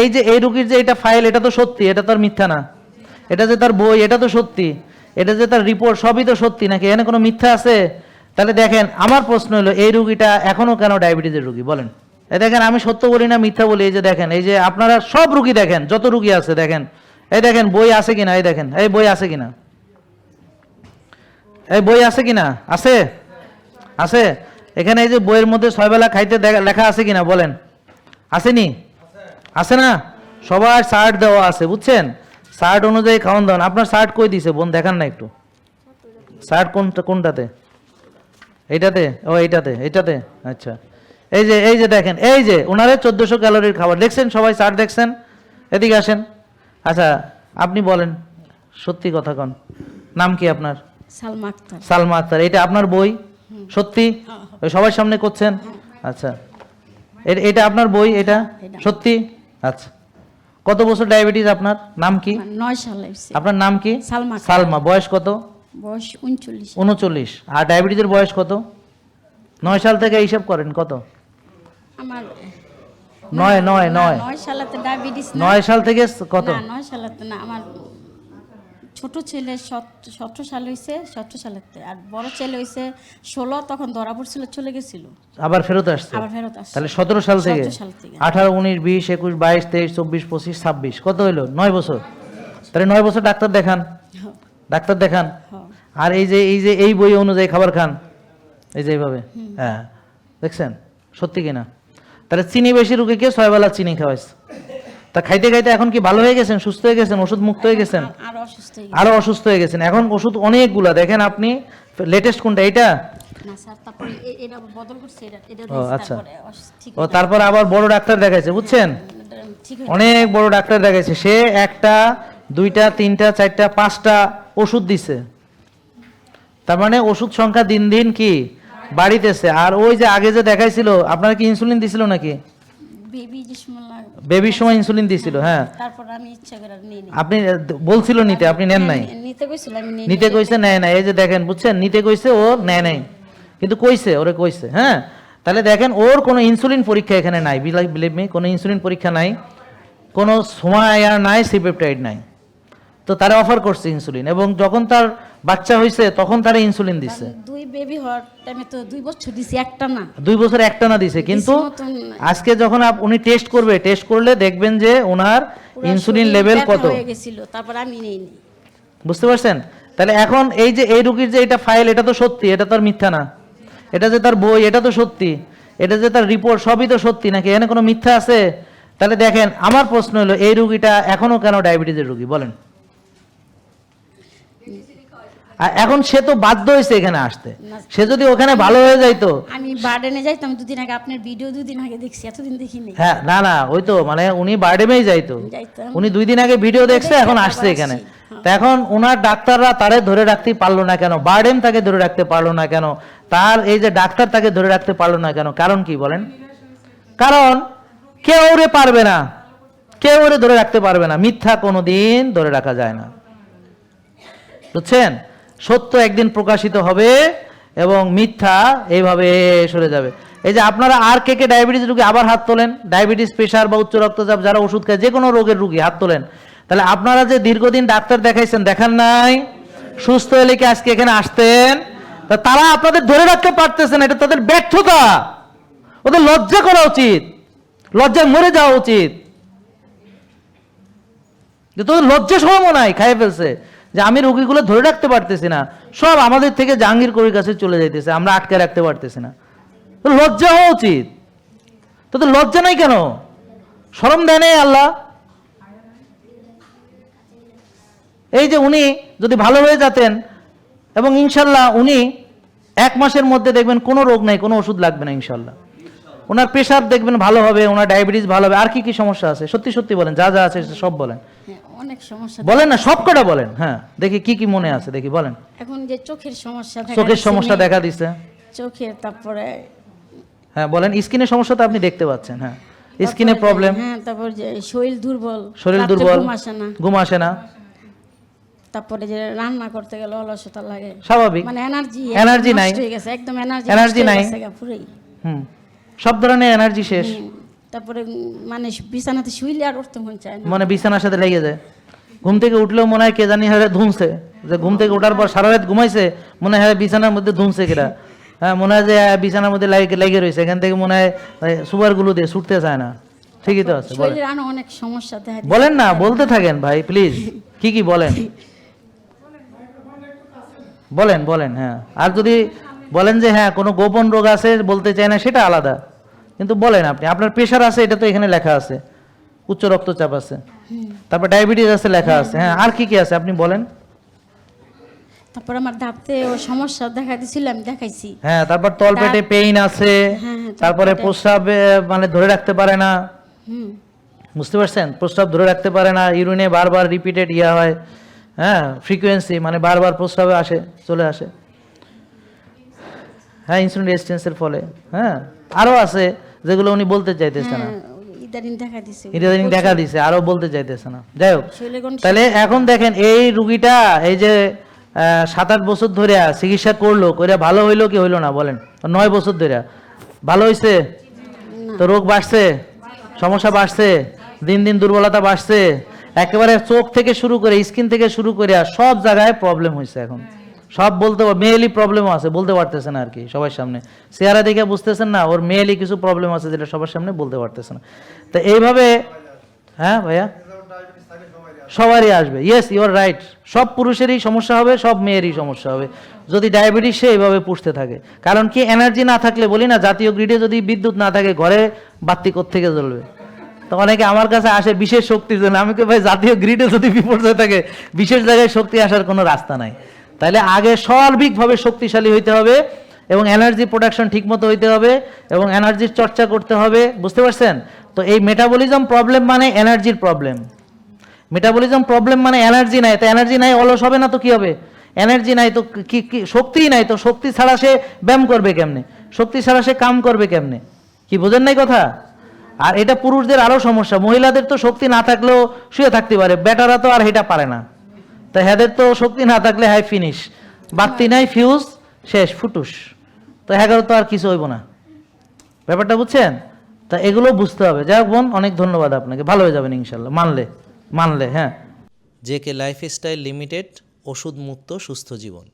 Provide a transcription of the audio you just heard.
এই যে এই রোগীর যে এটা ফাইল, এটা তো সত্যি, এটা তো আর মিথ্যা না। এটা যে তার বই, এটা তো সত্যি। এটা যে তার রিপোর্ট, সবই তো সত্যি নাকি? এখানে কোনো মিথ্যা আছে? তাহলে দেখেন, আমার প্রশ্ন হলো এই রোগীটা এখনো কেন ডায়াবেটিসের রোগী বলেন? এই দেখেন, আমি সত্য বলি না মিথ্যা বলি। এই যে দেখেন, এই যে আপনারা সব রোগী দেখেন, যত রোগী আছে দেখেন, এই দেখেন বই আছে কিনা, এই দেখেন, এই বই আছে কিনা, এই বই আছে কিনা? আছে, আছে। এখানে এই যে বইয়ের মধ্যে 6 বেলা খাইতে লেখা আছে কিনা বলেন? আসেনি? আছে না? সবার শার্ট দেওয়া আছে, বুঝছেন? শার্ট অনুযায়ী খাওয়ান দাওয়ান। আপনার শার্ট কই দিছে বোন, দেখান না একটু। শার্ট কোনটাতে? এইটাতে? ও এইটাতে, এইটাতে। আচ্ছা, এই যে দেখেন, এই যে ওনারে 1400 ক্যালোরির খাবার দেখছেন? সবাই শার্ট দেখছেন? এদিকে আসেন। আচ্ছা, আপনি বলেন, সত্যি কথা কন, নাম কি আপনার? সালমা আক্তার। সালমা আক্তার। এটা আপনার বই? সত্যি? ওই সবার সামনে করছেন? আচ্ছা, এটা আপনার বই? এটা সত্যি? আচ্ছা, কত বছর ডায়াবেটিস আপনার? নাম কি? 9 সালে। আপনার নাম কি? সালমা। সালমা। বয়স কত? বয়স 39। 39। আর ডায়াবেটিসের বয়স কত? 9 সাল থেকে হিসাব করেন কত? আমার 9 সালেতে ডায়াবেটিস। 9 সাল থেকে কত? না, 9 সালেতে না। আমার ছোট ছেলে 17 সালে হইছে, 17 সালেতে। আর বড় ছেলে হইছে 16, তখন ধরা পড়ছিল, চলে গেছিল, আবার ফেরত আসছে। আবার ফেরত আসছে। তাহলে 17 সাল থেকে 17 সাল থেকে 18, 19, 20, 21, 22, 23, 24, 25, 26 কত হইলো? 9 বছর। তাহলে 9 বছর ডাক্তার দেখান, ডাক্তার দেখান। আর এই বই অনুযায়ী খাবার খান, এই যে এইভাবে। হ্যাঁ, দেখছেন সত্যি কিনা? তাহলে চিনি বেশি রোগীকে 6 বেলা চিনি খাওয়াইছে। তা খাইতে খাইতে এখন কি ভালো হয়ে গেছেন, সুস্থ হয়ে গেছেন, ওষুধ মুক্ত হয়ে গেছেন? আরো অসুস্থ হয়ে গেছেন। এখন ওষুধ অনেকগুলা, দেখেন আপনি লেটেস্ট কোনটা? এটা না স্যার, তারপরে এটা বদল করছে, এটা ও আচ্ছা। ঠিক ও তারপর আবার বড় ডাক্তার দেখাইছে, বুঝছেন? ঠিক অনেক বড় ডাক্তার দেখাইছে। সে 1টা 2টা 3টা 4টা 5টা ওষুধ দিছে। তার মানে ওষুধ সংখ্যা দিন দিন কি বাড়িতেছে। আর ওই যে আগে যে দেখাইছিল, আপনারা কি ইনসুলিন দিছিল নাকি? বেবির সময় ইনসুলিন দিছিল। হ্যাঁ, তারপর আমি ইচ্ছা করে নিই। আপনি বলছিল নিতে, আপনি নেন নাই? নিতে কইছিল, আমি নেই। নিতে কইছে, নেয় নাই। এই যে দেখেন, বুঝছেন? নিতে কইছে, ও নেয় নাই, কিন্তু কইছে, ওরে কইছে। হ্যাঁ, তাহলে দেখেন, ওর কোনো ইনসুলিন পরীক্ষা এখানে নাই। বিলিভ মি, কোনো ইনসুলিন পরীক্ষা নাই, কোনো সময় আর নাই, সিপেপটাইড নাই। তো তারা অফার করছে ইনসুলিন, এবং যখন তার বাচ্চা হয়েছে তখন তারা ইনসুলিন দিছে। 2 বেবি হওয়ার টাইমে তো 2 বছর দিছি, একটা না। 2 বছর একটা না দিছে, কিন্তু আজকে যখন উনি টেস্ট করবে, টেস্ট করলে দেখবেন যে ওনার ইনসুলিন লেভেল কত হয়ে গেছিল। তারপর আমি নেইনি। বুঝতে পারছেন? তাহলে এখন এই যে এই রোগীর যে এটা ফাইল, এটা তো সত্যি, এটা তো আর মিথ্যা না। এটা যে তার বই, এটা তো সত্যি। এটা যে তার রিপোর্ট, সবই তো সত্যি নাকি? এখানে কোনো মিথ্যা আছে? তাহলে দেখেন, আমার প্রশ্ন হলো এই রোগীটা এখনো কেন ডায়াবেটিসের রোগী বলেন? এখন সে তো বাধ্য হয়েছে এখানে আসতে। সে যদি ওখানে ভালো হয়ে যাইতো। আমি বার্ডেনে যাইতাম 2 দিন আগে, আপনার ভিডিও 2 দিন আগে দেখছি, এতদিন দেখিনি। হ্যাঁ, না না, ওই তো মানে উনি বার্ডেমেই যাইতো। উনি 2 দিন আগে ভিডিও দেখছে, এখন আসছে এখানে। তো এখন ওনার ডাক্তাররা তারে ধরে রাখতে পারলো না কেন? বার্ডেম তাকে ধরে রাখতে পারলো না কেন? তার এই যে ডাক্তার তাকে ধরে রাখতে পারলো না কেন? কারণ কি বলেন? কারণ কেউ ওরে পারবে না, কেউ ওরে ধরে রাখতে পারবে না। মিথ্যা কোনোদিন ধরে রাখা যায় না, বুঝছেন? সত্য একদিন প্রকাশিত হবে এবং মিথ্যা এইভাবে সরে যাবে। এই যে আপনারা আর কে কে ডায়াবেটিস রোগী, আবার হাত তোলেন। ডায়াবেটিস, প্রেশার বা উচ্চ রক্তচাপ যারা ওষুধ খায়, যে কোনো রোগের রোগী, হাত তোলেন। তাহলে আপনারা যে দীর্ঘদিন ডাক্তার দেখাইছেন, দেখান নাই? সুস্থ হলে কি আজকে এখানে আসতেন? তা তারা আপনাদের ধরে রাখতে পারতেছেন, এটা তাদের ব্যর্থতা। ওদের লজ্জা করা উচিত, লজ্জায় মরে যাওয়া উচিত। যে তোদের লজ্জা সরম নাই, খাইয়ে ফেলছে যে আমি রোগীগুলো ধরে রাখতে পারতেছি না, সব আমাদের থেকে জাহাঙ্গীর কবির কাছে চলে যাইতেছে, আমরা আটকে রাখতে পারতেছি না। তো লজ্জা হওয়া উচিত। তোদের লজ্জা নাই কেন? শরম দেয় নাই আল্লাহ? এই যে উনি যদি ভালো হয়ে যেতেন, এবং ইনশাল্লাহ উনি 1 মাসের মধ্যে দেখবেন কোনো রোগ নাই, কোনো ওষুধ লাগবে না ইনশাল্লাহ। ওনার প্রেশার দেখবেন ভালো হবে, ওনার ডায়াবেটিস ভালো হবে। আর কি কি সমস্যা আছে সত্যি সত্যি বলেন, যা যা আছে সব বলেন। অনেক সমস্যা বলেন না, সব কটা বলেন। হ্যাঁ, দেখি কি কি মনে আছে, দেখি বলেন। এখন যে চোখের সমস্যা, চোখের সমস্যা দেখা দিছে, চোখের, তারপরে হ্যাঁ বলেন। স্কিনের সমস্যা তো আপনি দেখতে পাচ্ছেন। হ্যাঁ, স্কিনে প্রবলেম। হ্যাঁ, তারপর যে শরীর দুর্বল, ঘুম আসে না। তারপরে যে রান্না করতে গেলে অলসতা লাগে, স্বাভাবিক। মানে এনার্জি নাই, হয়ে গেছে, একদম এনার্জি নাই। পুরোই। সব ধরনের এনার্জি শেষ। তারপরে মানে বিছানাতে শুইলে আর উঠতে মন চায় না। মানে বিছানার সাথে লেগে যায়, ঘুম থেকে উঠলেও মনে হয় কে জানি হারে ধুমছে, যে ঘুম থেকে ওঠার পর সারা রাত ঘুমাইছে মনে হয় বিছানার মধ্যে ধুমছে কিনা, হ্যাঁ মনে হয় যে বিছানার মধ্যে লেগে রয়েছে, এখান থেকে মনে হয় সুপারগুলো দিয়ে ছুটতে চায় না। ঠিকই তো আছে, বলেন শরীরের আরো অনেক সমস্যা দেখা দিচ্ছে। বলেন না, বলতে থাকেন ভাই প্লিজ, কি কি বলেন বলেন বলেন। হ্যাঁ, আর যদি বলেন যে হ্যাঁ কোনো গোপন রোগ আছে বলতে চাই না সেটা আলাদা, কিন্তু বলেন আপনি আপনার প্রেশার আছে, এটা তো এখানে লেখা আছে, উচ্চ রক্তচাপ আছে, তারপর ডায়াবেটিস আছে লেখা আছে, হ্যাঁ আর কি কি আছে আপনি বলেন। তারপর আমার দাঁতে ও সমস্যা দেখা দিছিল, আমি দেখাইছি। হ্যাঁ, তারপর তলপেটে পেইন আছে, হ্যাঁ, তারপরে প্রস্রাব মানে ধরে রাখতে পারে না, হুম, বুঝতে পারছেন, প্রস্রাব ধরে রাখতে পারে না, ইউরিনে বারবার রিপিটেড হয়, হ্যাঁ ফ্রিকোয়েন্সি মানে বারবার প্রস্রাবে আসে চলে আসে, হ্যাঁ ইনসুলিন রেজিস্ট্যান্সের ফলে, হ্যাঁ আরও আছে যেগুলো উনি বলতে চাইতেছে না, ইদানিং দেখা দিছে, ইদানিং দেখা দিছে, আরও বলতে চাইতেছে না। যাই হোক, শরীরে কোন তাহলে এখন দেখেন এই রুগীটা এই যে 7-8 বছর ধরে চিকিৎসা করলো, করে ভালো হইলো কি হইলো না বলেন, 9 বছর ধরে ভালো হইছে তো রোগ বাড়ছে, সমস্যা বাড়ছে, দিন দিন দুর্বলতা বাড়ছে, একেবারে চোখ থেকে শুরু করে স্কিন থেকে শুরু করে সব জায়গায় প্রবলেম হয়েছে। এখন সব বলতে মেয়েলি প্রবলেমও আছে, বলতে পারতেছে না আর কি সবার সামনে, চেহারা দেখে বুঝতেছেন না ওর মেয়েলি কিছু প্রবলেম আছে যেটা সবার সামনে বলতে পারতেছে না। তো এইভাবে, হ্যাঁ ভাইয়া সবারই আসবে, ইয়েস ইউ আর রাইট, সব পুরুষেরই সমস্যা হবে, সব মেয়েরই সমস্যা হবে যদি ডায়াবেটিস সে এইভাবে পুষতে থাকে। কারণ কি, এনার্জি না থাকলে, বলি না জাতীয় গ্রিডে যদি বিদ্যুৎ না থাকে ঘরে বাতি কোত্থেকে জ্বলবে। তো অনেকে আমার কাছে আসে বিশেষ শক্তির জন্য, আমি কি ভাই জাতীয় গ্রিডে যদি বিপর্যয় থাকে বিশেষ জায়গায় শক্তি আসার কোনো রাস্তা নাই। তাহলে আগে সার্বিকভাবে শক্তিশালী হইতে হবে এবং এনার্জি প্রোডাকশন ঠিকমতো হইতে হবে এবং এনার্জির চর্চা করতে হবে, বুঝতে পারছেন। তো এই মেটাবলিজম প্রবলেম মানে এনার্জির প্রবলেম, মেটাবলিজম প্রবলেম মানে এনার্জি নাই, তো এনার্জি নাই অলস হবে না তো কি হবে, এনার্জি নাই তো কি শক্তিই নাই, তো শক্তি ছাড়া সে ব্যায়াম করবে কেমনে, শক্তি ছাড়া সে কাম করবে কেমনে, কি বোঝেন নাই কথা। আর এটা পুরুষদের আরো সমস্যা, মহিলাদের তো শক্তি না থাকলেও শুয়ে থাকতে পারে, বেটারা তো আর এটা পারে না, তো হেদের তো শক্তি না থাকলে হাই ফিনিশ, বাতি নাই ফিউজ শেষ ফুটুস, তো 11 তো আর কিছু হইব না, ব্যাপারটা বুঝছেন। তা এগুলো বুঝতে হবে। যাই হোক বোন, অনেক ধন্যবাদ আপনাকে, ভালো হয়ে যাবেন ইনশাল্লাহ, মানলে। হ্যাঁ, জেকে লাইফস্টাইল লিমিটেড, ওষুধ মুক্ত সুস্থ জীবন।